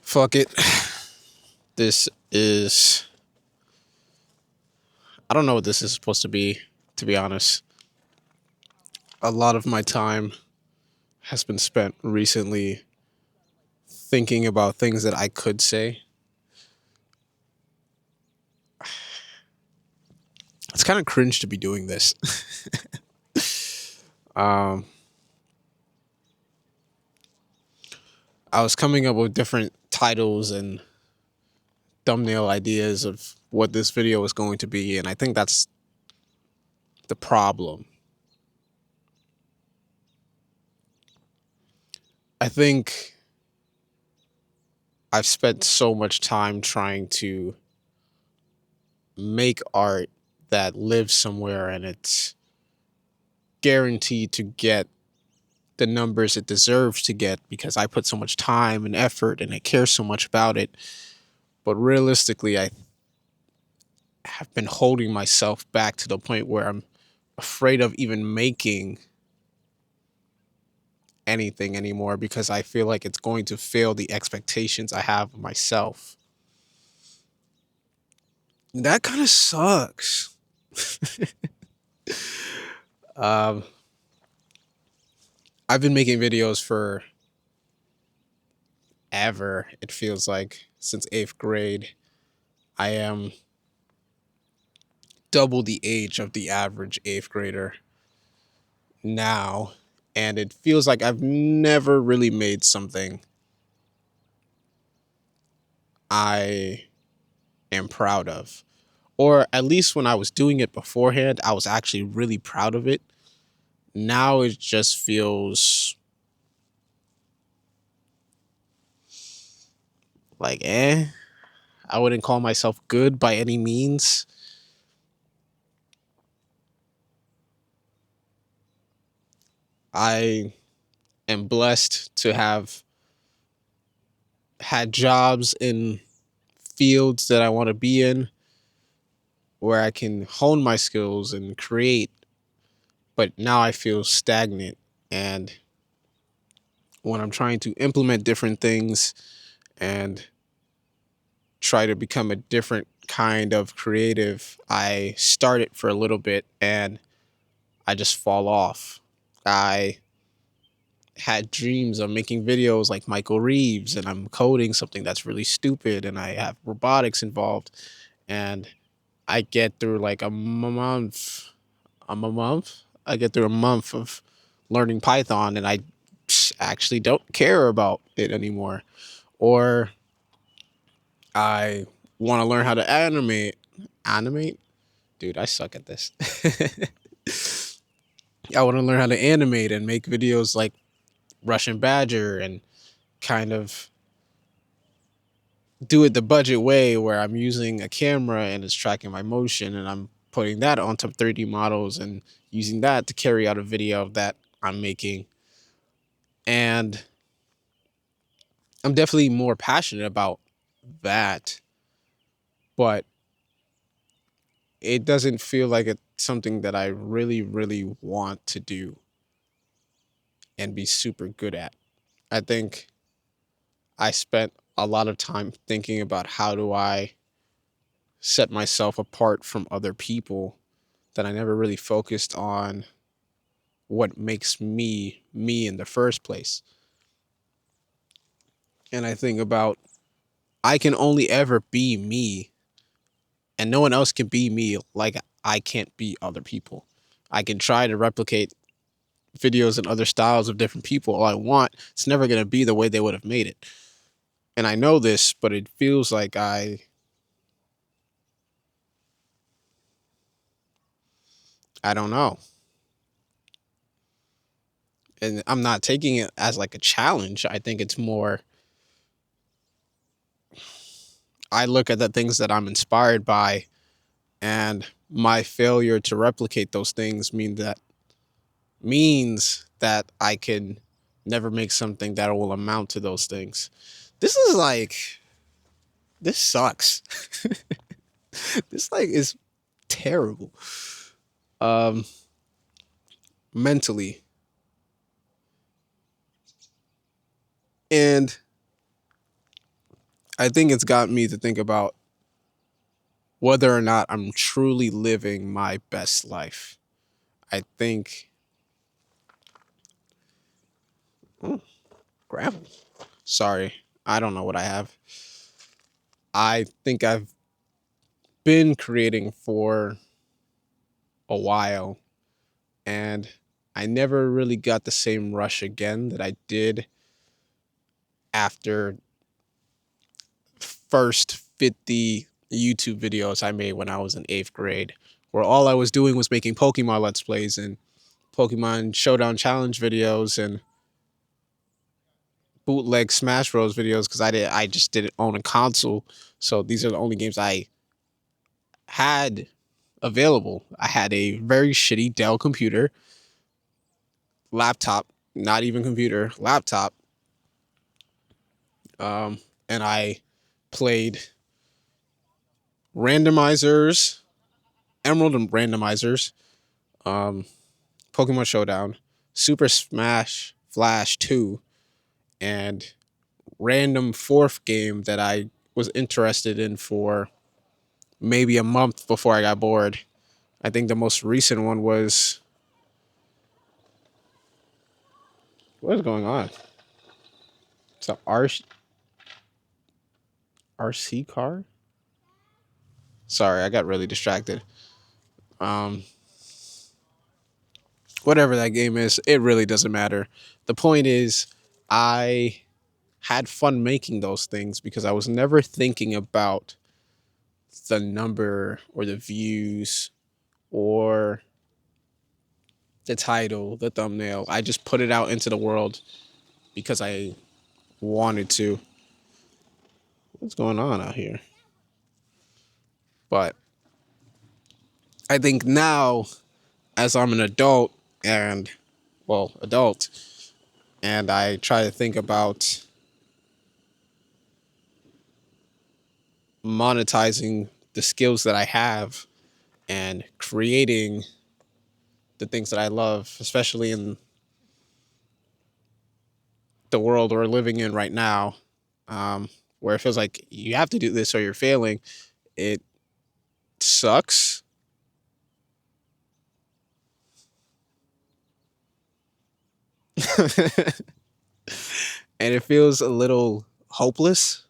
Fuck it. This is. I don't know what this is supposed to be honest. A lot of my time has been spent recently thinking about things that I could say. It's kind of cringe to be doing this. um, I was coming up with different titles and thumbnail ideas of what this video was going to be, and I think that's the problem. I think I've spent so much time trying to make art that lives somewhere and it's guaranteed to get the numbers it deserves to get because I put so much time and effort and I care so much about it. But realistically, I have been holding myself back to the point where I'm afraid of even making anything anymore because I feel like it's going to fail the expectations I have of myself. That kind of sucks. um, I've been making videos for ever, it feels like, since eighth grade. I am double the age of the average eighth grader now, and it feels like I've never really made something I am proud of. Or at least when I was doing it beforehand, I was actually really proud of it. Now it just feels like I wouldn't call myself good by any means. I am blessed to have had jobs in fields that I want to be in where I can hone my skills and create, but now I feel stagnant. And when I'm trying to implement different things and try to become a different kind of creative, I start it for a little bit and I just fall off. I had dreams of making videos like Michael Reeves, and I'm coding something that's really stupid, and I have robotics involved, and I get through like a month. I get through a month of learning Python, and I actually don't care about it anymore. Or I want to learn how to animate. Dude, I suck at this. I want to learn how to animate and make videos like Russian Badger and kind of do it the budget way where I'm using a camera and it's tracking my motion and I'm putting that onto 3D models and using that to carry out a video that I'm making. And I'm definitely more passionate about that, but it doesn't feel like it's something that I really, really want to do and be super good at. I think I spent a lot of time thinking about how do I set myself apart from other people that I never really focused on what makes me me in the first place. And I think about I can only ever be me and no one else can be me like I can't be other people. I can try to replicate videos and other styles of different people all I want. It's never going to be the way they would have made it. And I know this, but it feels like I don't know. And I'm not taking it as like a challenge. I think it's more I look at the things that I'm inspired by and my failure to replicate those things means that I can never make something that will amount to those things. This is like this sucks. This like is terrible. Um Mentally. And I think it's got me to think about whether or not I'm truly living my best life. I think, oh, gravel. Sorry, I don't know what I have. I think I've been creating for a while, and I never really got the same rush again that I did after first 50 YouTube videos I made when I was in 8th grade, where all I was doing was making Pokemon Let's Plays and Pokemon Showdown Challenge videos and bootleg Smash Bros videos because I just didn't own a console. So these are the only games I had available. I had a very shitty Dell computer, laptop, not even computer, laptop, um, and I played randomizers, Emerald and randomizers, um, Pokemon Showdown, Super Smash Flash 2, and random fourth game that I was interested in for maybe a month before I got bored. I think the most recent one was, what is going on? It's a RC car. Sorry, I got really distracted. Um, Whatever that game is, it really doesn't matter. The point is, I had fun making those things because I was never thinking about the number or the views or the title, the thumbnail. I just put it out into the world because I wanted to. What's going on out here? But I think now, as I'm an adult and, well, adult, and I try to think about monetizing the skills that I have and creating the things that I love, especially in the world we're living in right now, where it feels like you have to do this or you're failing. It sucks. And it feels a little hopeless.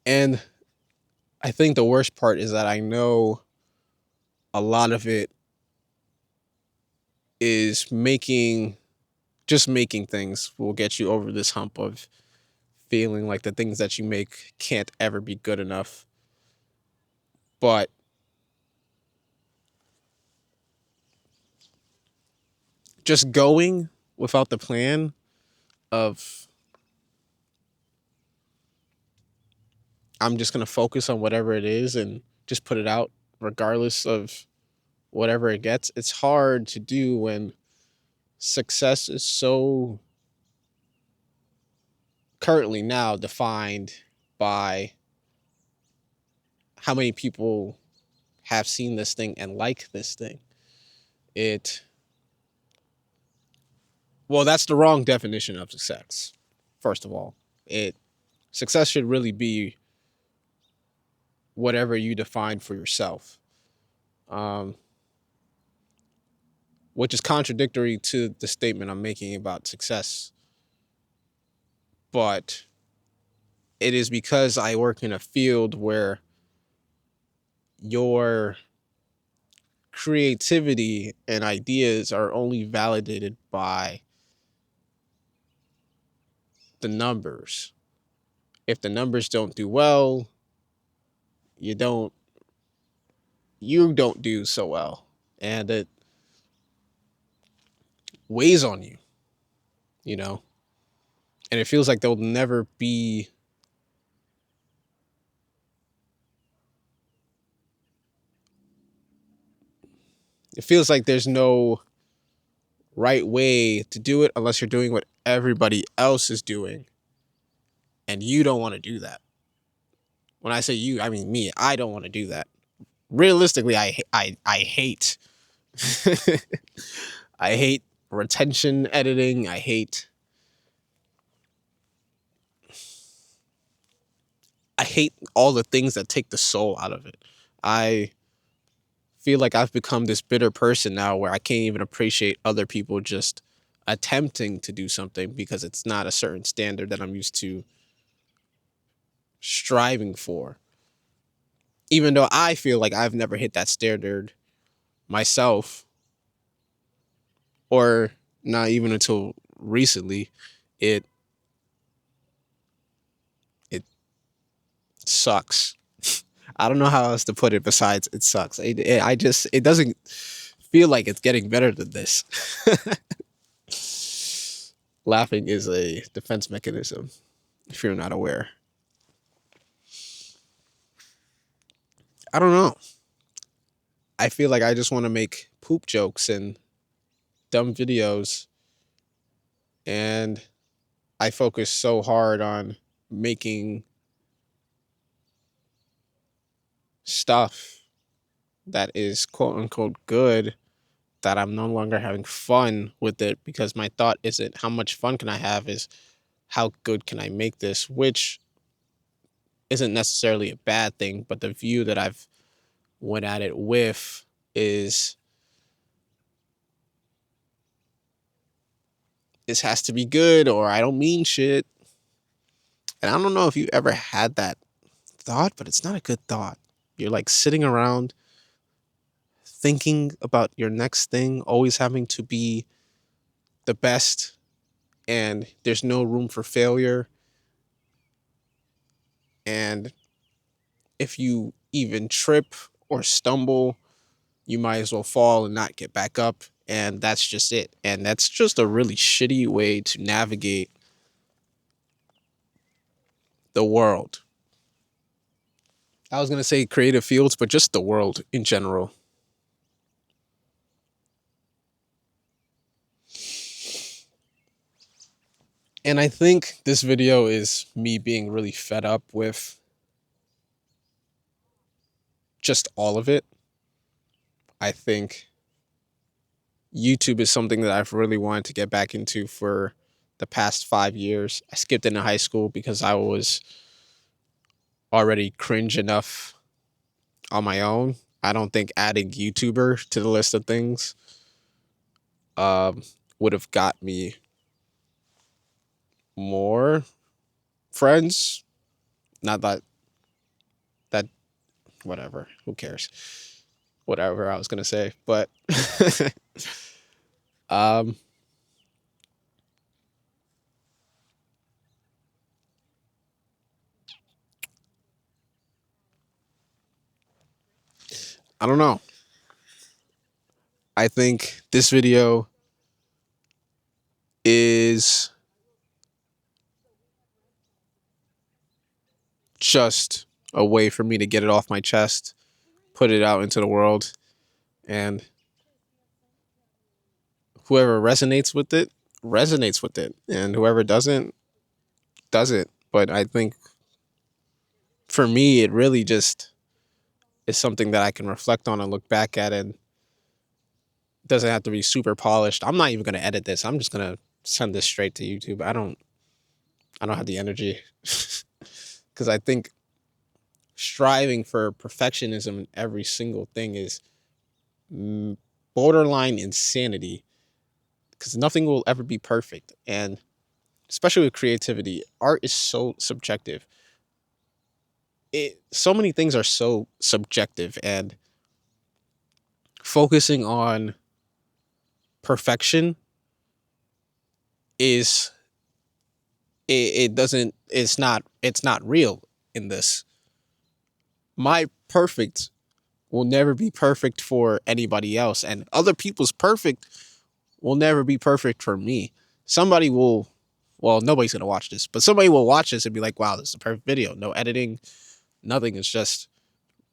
And I think the worst part is that I know a lot of it is just making things will get you over this hump of feeling like the things that you make can't ever be good enough. But just going without the plan of, I'm just going to focus on whatever it is and just put it out regardless of whatever it gets. It's hard to do when success is so currently now defined by how many people have seen this thing and like this thing. It, well, that's the wrong definition of success. First of all, it success should really be whatever you define for yourself, um, which is contradictory to the statement I'm making about success. But it is because I work in a field where your creativity and ideas are only validated by the numbers. If the numbers don't do well, you don't you don't do so well, and it weighs on you, you know. And it feels like there'll never be, it feels like there's no right way to do it unless you're doing what everybody else is doing, and you don't want to do that. When I say you, I mean me. I don't want to do that. Realistically, I hate I hate retention editing. I hate I hate all the things that take the soul out of it. I feel like I've become this bitter person now where I can't even appreciate other people just attempting to do something because it's not a certain standard that I'm used to striving for. Even though I feel like I've never hit that standard myself, or not even until recently, it it sucks. I don't know how else to put it besides it sucks. It doesn't feel like it's getting better than this. Laughing is a defense mechanism, if you're not aware. I don't know. I feel like I just want to make poop jokes and dumb videos, and I focus so hard on making stuff that is quote unquote good that I'm no longer having fun with it because my thought isn't how much fun can I have, is how good can I make this, which isn't necessarily a bad thing, but the view that I've went at it with is this has to be good or I don't mean shit. And I don't know if you ever had that thought, but it's not a good thought. You're like sitting around thinking about your next thing, always having to be the best, and there's no room for failure. And if you even trip or stumble, you might as well fall and not get back up. And that's just it. And that's just a really shitty way to navigate the world. I was going to say creative fields, but just the world in general. And I think this video is me being really fed up with just all of it. I think YouTube is something that I've really wanted to get back into for the past 5 years. I skipped into high school because I was already cringe enough on my own. I don't think adding YouTuber to the list of things um, would have got me more friends. Not that whatever. Who cares? Whatever I was gonna say, but um, I don't know. I think this video is just a way for me to get it off my chest, put it out into the world, and whoever resonates with it, and whoever doesn't. But I think for me, it really just is something that I can reflect on and look back at, and doesn't have to be super polished. I'm not even going to edit this. I'm just going to send this straight to YouTube. I don't have the energy because I think striving for perfectionism in every single thing is borderline insanity because nothing will ever be perfect. And especially with creativity, art is so subjective. So many things are so subjective, and focusing on perfection is it doesn't it's not real in this. My perfect will never be perfect for anybody else, and other people's perfect will never be perfect for me. Somebody will, well, nobody's gonna watch this, but somebody will watch this and be like, wow, this is a perfect video. No editing, nothing. It's just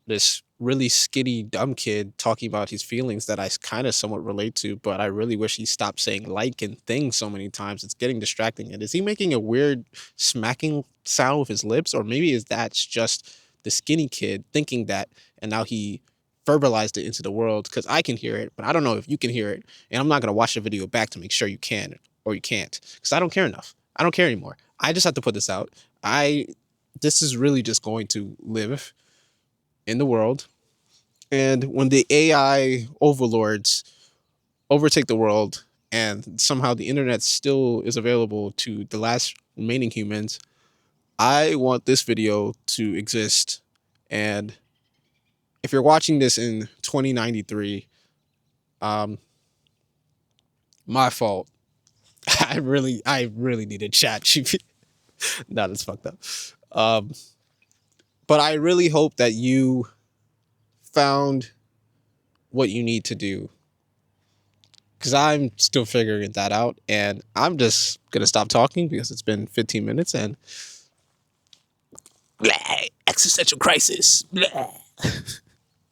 this really skinny dumb kid talking about his feelings that I kind of somewhat relate to, but I really wish he stopped saying like and thing so many times. It's getting distracting. And is he making a weird smacking sound with his lips, or maybe is that's just the skinny kid thinking that, and now he verbalized it into the world because I can hear it, but I don't know if you can hear it, and I'm not gonna watch the video back to make sure you can or you can't because I don't care enough. I don't care anymore. I just have to put this out. I this is really just going to live in the world. And when the AI overlords overtake the world and somehow the internet still is available to the last remaining humans, I want this video to exist. And if you're watching this in 2093, um, my fault. I really need a chat. No, that's fucked up. Um, but I really hope that you found what you need to do, because I'm still figuring that out. And I'm just going to stop talking because it's been 15 minutes and blah, existential crisis. Blah.